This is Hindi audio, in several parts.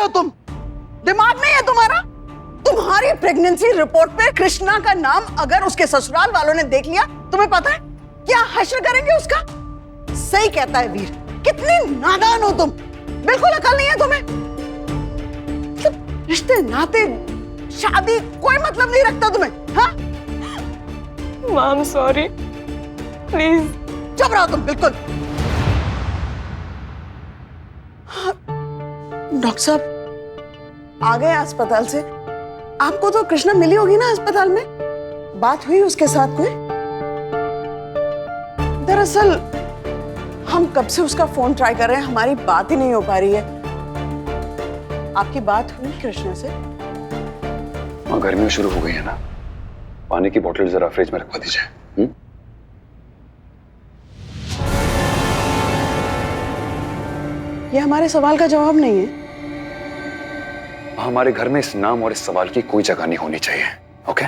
हो तुम? दिमाग नहीं है तुम्हारा? तुम्हारी प्रेगनेंसी रिपोर्ट पे कृष्णा का नाम अगर उसके ससुराल वालों ने देख लिया, तुम्हें पता है क्या हश्र करेंगे उसका? सही कहता है वीर, कितनी नादान हो तुम, बिल्कुल अकल नहीं है तुम्हें। रिश्ते नाते शादी कोई मतलब नहीं रखता तुम्हें, हाँ? Mom sorry, please. चुप रहो तुम, बिल्कुल। डॉक्टर साहब आ गए अस्पताल से। आपको तो कृष्णा मिली होगी ना अस्पताल में? बात हुई उसके साथ कोई? दरअसल हम कब से उसका फोन ट्राई कर रहे हैं, हमारी बात ही नहीं हो पा रही है। आपकी बात हुई कृष्णा से? वहाँ गर्मियाँ शुरू हो गई है ना, पानी की बोतल जरा फ्रिज में रखवा दीजिए। ये हमारे सवाल का जवाब नहीं है। हमारे घर में इस नाम और इस सवाल की कोई जगह नहीं होनी चाहिए, ओके?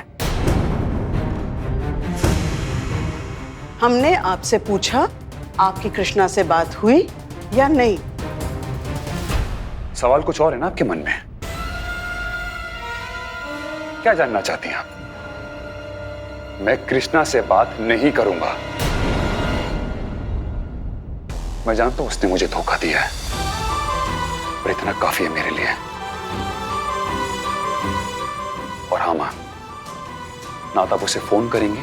हमने आपसे पूछा आपकी कृष्णा से बात हुई या नहीं? सवाल कुछ और है ना आपके मन में? क्या जानना चाहती हैं आप? मैं कृष्णा से बात नहीं करूंगा। मैं जानता हूं उसने मुझे धोखा दिया है, पर इतना काफी है मेरे लिए। और हाँ मां, ना तो आप उसे फोन करेंगे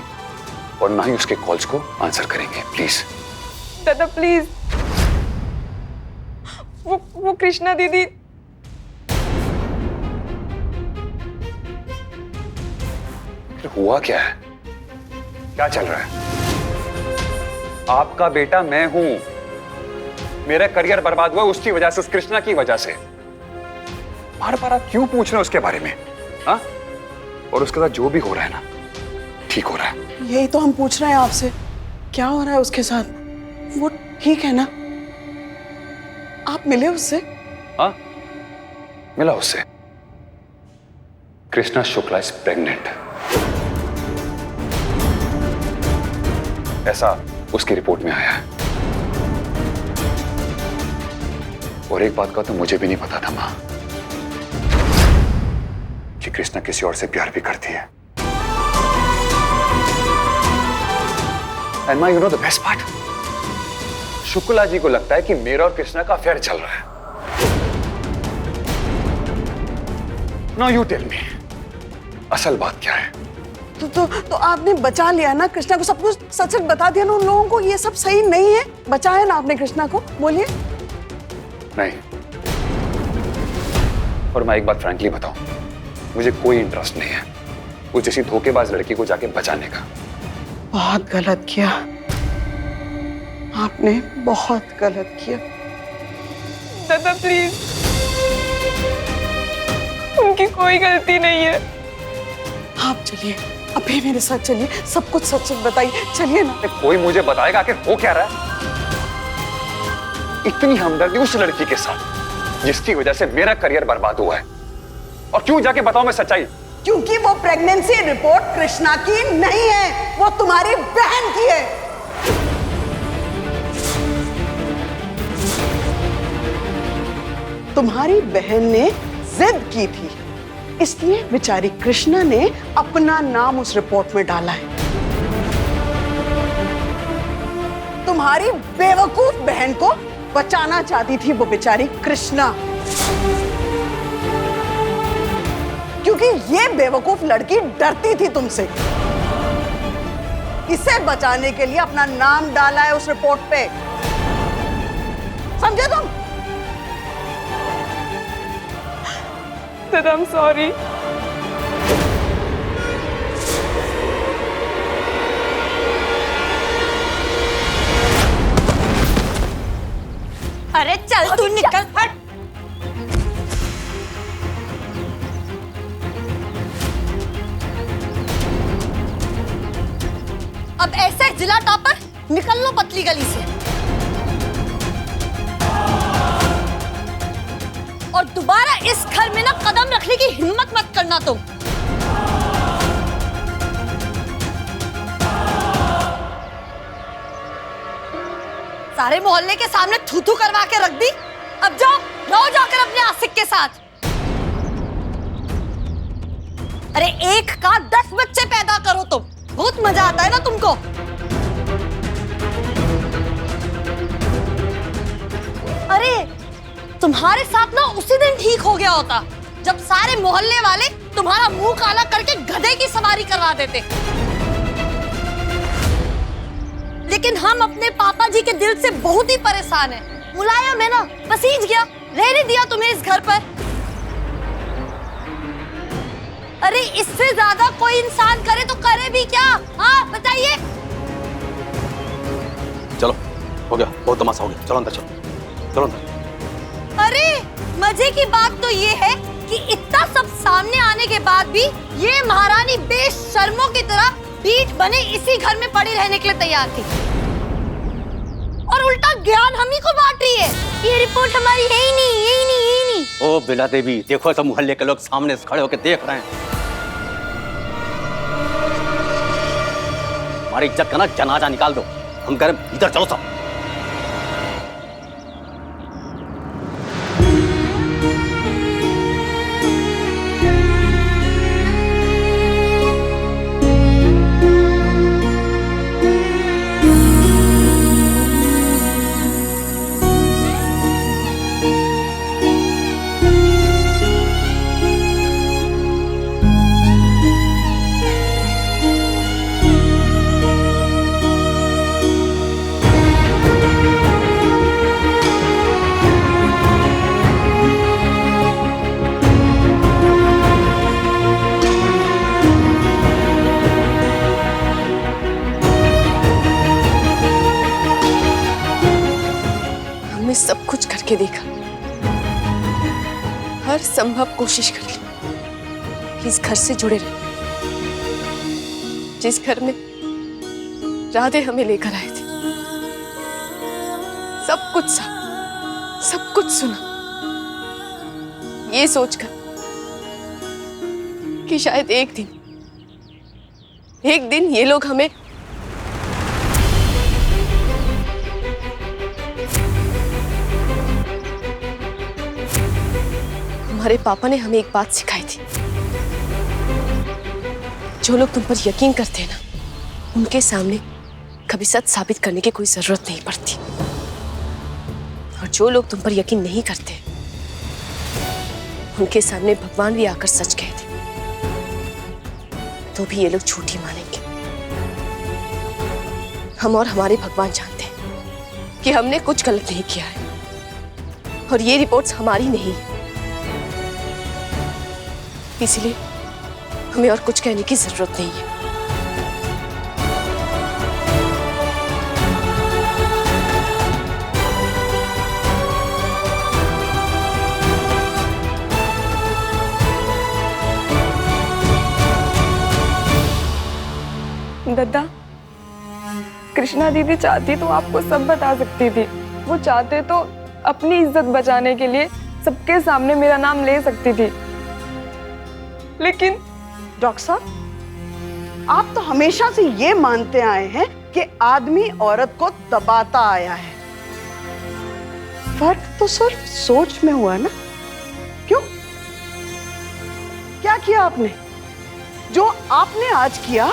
और ना ही उसके कॉल्स को आंसर करेंगे, प्लीज। दादा प्लीज, वो कृष्णा दीदी। हुआ क्या है? क्या चल रहा है? आपका बेटा मैं हूं, मेरा करियर बर्बाद हुआ उसकी वजह से, उस कृष्णा की वजह से। बार बार आप क्यों पूछ रहे हो उसके बारे में? हाँ? और उसके साथ जो भी हो रहा है ना, ठीक हो रहा है? यही तो हम पूछ रहे हैं आपसे, क्या हो रहा है उसके साथ? वो ठीक है ना? आप मिले उससे? हाँ, मिला उससे। कृष्णा शुक्ला इज प्रेग्नेंट, ऐसा उसकी रिपोर्ट में आया है। और एक बात का तो मुझे भी नहीं पता था मां, कि कृष्णा किसी और से प्यार भी करती है। एंड मां, you know the best part, Shukla ji को लगता है कि मेरा और कृष्णा का अफेयर चल रहा है। नाउ यू टेल मी, असल बात क्या है? तो आपने बचा लिया ना कृष्णा को, सब कुछ सच सच बता दिया ना उन लोगों को? ये सब सही नहीं है, बचाया ना आपने कृष्णा को? बोलिए। नहीं, और मैं एक बात फ्रैंकली बताऊं, मुझे कोई इंटरेस्ट नहीं है उस जैसी धोखेबाज लड़की को जाके बचाने का। बहुत गलत किया आपने, बहुत गलत किया। दादा प्लीज, उनकी कोई गलती नहीं है। आप चलिए, अभी मेरे साथ चलिए, सब कुछ सच सच बताइए, चलिए ना। कोई मुझे बताएगा आखिर हो क्या रहा है? इतनी हमदर्दी उस लड़की के साथ जिसकी वजह से मेरा करियर बर्बाद हुआ है, और क्यों जाके बताऊं मैं सच्चाई? क्योंकि वो प्रेगनेंसी रिपोर्ट कृष्णा की नहीं है, वो तुम्हारी बहन की है। तुम्हारी बहन ने जिद की थी, इसलिए बेचारी कृष्णा ने अपना नाम उस रिपोर्ट में डाला है। तुम्हारी बेवकूफ बहन को बचाना चाहती थी वो बेचारी कृष्णा, क्योंकि ये बेवकूफ लड़की डरती थी तुमसे। इसे बचाने के लिए अपना नाम डाला है उस रिपोर्ट पे, समझे तुम? दादा आई एम सॉरी। अरे चल तू निकल, हट। अब ऐसे जिला टॉपर निकल लो पतली गली से, और दोबारा इस घर में ना कदम रखने की हिम्मत मत करना तुम। सारे मोहल्ले के सामने थू थू करवा के रख दी, अब जाओ रहो जाकर अपने आशिक के साथ। अरे एक का 10 बच्चे पैदा करो तुम, बहुत मजा आता है ना तुमको। अरे तुम्हारे साथ ना उसी दिन ठीक हो गया होता जब सारे मोहल्ले वाले तुम्हारा मुंह काला करके गधे की सवारी करवा देते। लेकिन हम अपने पापा जी के दिल से बहुत ही परेशान हैं। मुलायम है ना, पसीज गया, रहने दिया तुम्हें इस घर पर। अरे इससे ज्यादा कोई इंसान करे तो करे भी क्या? हाँ बताइए। चलो हो गया, बहुत तमाशा हो गया, चलो अंदर चलो, चलो अंदर। अरे मजे की बात तो ये है कि इतना सब सामने आने के बाद भी ये महारानी बेशर्मों की तरह पीठ बने इसी घर में पड़ी रहने के लिए तैयार थी और उल्टा ज्ञान हम ही को बांट रही है। ये रिपोर्ट हमारी है ही नहीं, यही नहीं, यही नहीं। ओ बिला देवी, देखो सब मोहल्ले के लोग सामने से खड़े होकर देख रहे हैं। हमारी इज्जत का ना जनाजा निकाल दो, हम घर इधर चलो सब। सब कुछ करके देखा, हर संभव कोशिश कर ली इस घर से जुड़े रहे, जिस घर में राधे हमें लेकर आए थे। सब कुछ सब कुछ सुना, ये सोचकर कि शायद एक दिन ये लोग हमें हमारे पापा ने हमें एक बात सिखाई थी, जो लोग तुम पर यकीन करते हैं ना, उनके सामने कभी सच साबित करने की कोई जरूरत नहीं पड़ती। और जो लोग तुम पर यकीन नहीं करते, उनके सामने भगवान भी आकर सच कह दे तो भी ये लोग झूठ ही मानेंगे। हम और हमारे भगवान जानते हैं कि हमने कुछ गलत नहीं किया है और ये रिपोर्ट्स हमारी नहीं है, इसलिए हमें और कुछ कहने की जरूरत नहीं है। दद्दा, कृष्णा दीदी चाहती तो आपको सब बता सकती थी। वो चाहते तो अपनी इज्जत बचाने के लिए सबके सामने मेरा नाम ले सकती थी, लेकिन डॉक्टर साहब, आप तो हमेशा से ये मानते आए हैं कि आदमी औरत को दबाता आया है। फर्क तो सिर्फ सोच में हुआ ना? क्यों? क्या किया आपने? जो आपने आज किया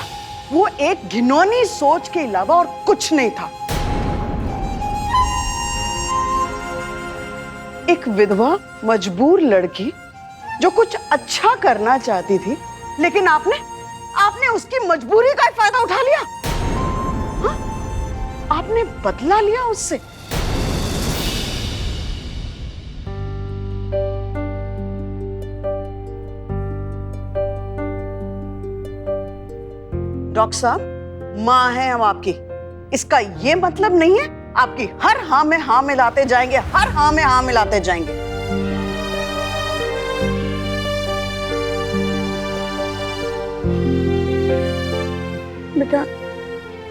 वो एक घिनौनी सोच के अलावा और कुछ नहीं था। एक विधवा मजबूर लड़की जो कुछ अच्छा करना चाहती थी, लेकिन आपने उसकी मजबूरी का फायदा उठा लिया। हाँ? आपने बदला लिया उससे। डॉक्टर साहब, मां है हम आपकी, इसका ये मतलब नहीं है आपकी हर हाँ में हाँ मिलाते जाएंगे, हर हाँ में हाँ मिलाते जाएंगे। बेटा,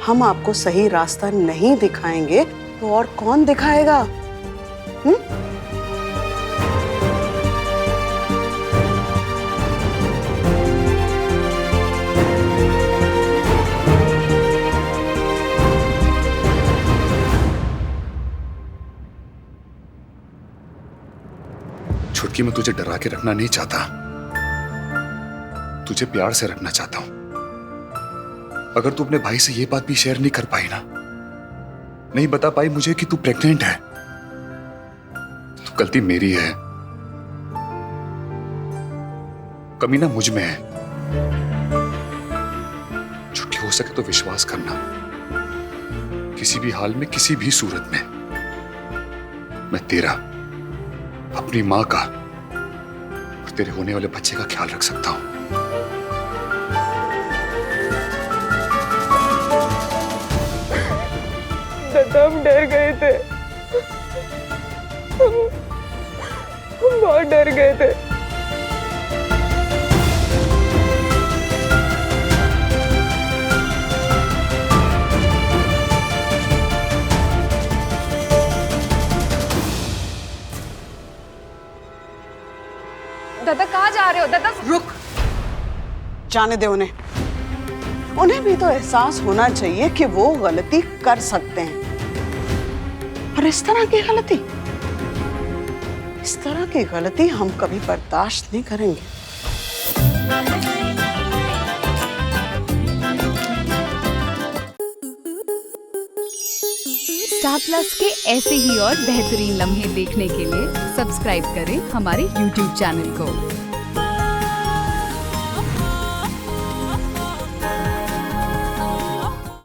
हम आपको सही रास्ता नहीं दिखाएंगे तो और कौन दिखाएगा? छुटकी, मैं तुझे डरा के रखना नहीं चाहता। तुझे प्यार से रखना चाहता हूं। अगर तू अपने भाई से ये बात भी शेयर नहीं कर पाई ना, नहीं बता पाई मुझे कि तू प्रेग्नेंट है, तो गलती मेरी है, कमी ना मुझ में है। छुट्टी हो सके तो विश्वास करना, किसी भी हाल में, किसी भी सूरत में मैं तेरा, अपनी मां का और तेरे होने वाले बच्चे का ख्याल रख सकता हूं। दादा हम डर गए थे, हम बहुत डर गए थे। दादा कहाँ जा रहे हो दादा? रुक, जाने दे उन्हें। उन्हें भी तो एहसास होना चाहिए कि वो गलती कर सकते हैं, और इस तरह की गलती हम कभी बर्दाश्त नहीं करेंगे। स्टार प्लस के ऐसे ही और बेहतरीन लम्हे देखने के लिए सब्सक्राइब करें हमारे YouTube चैनल को।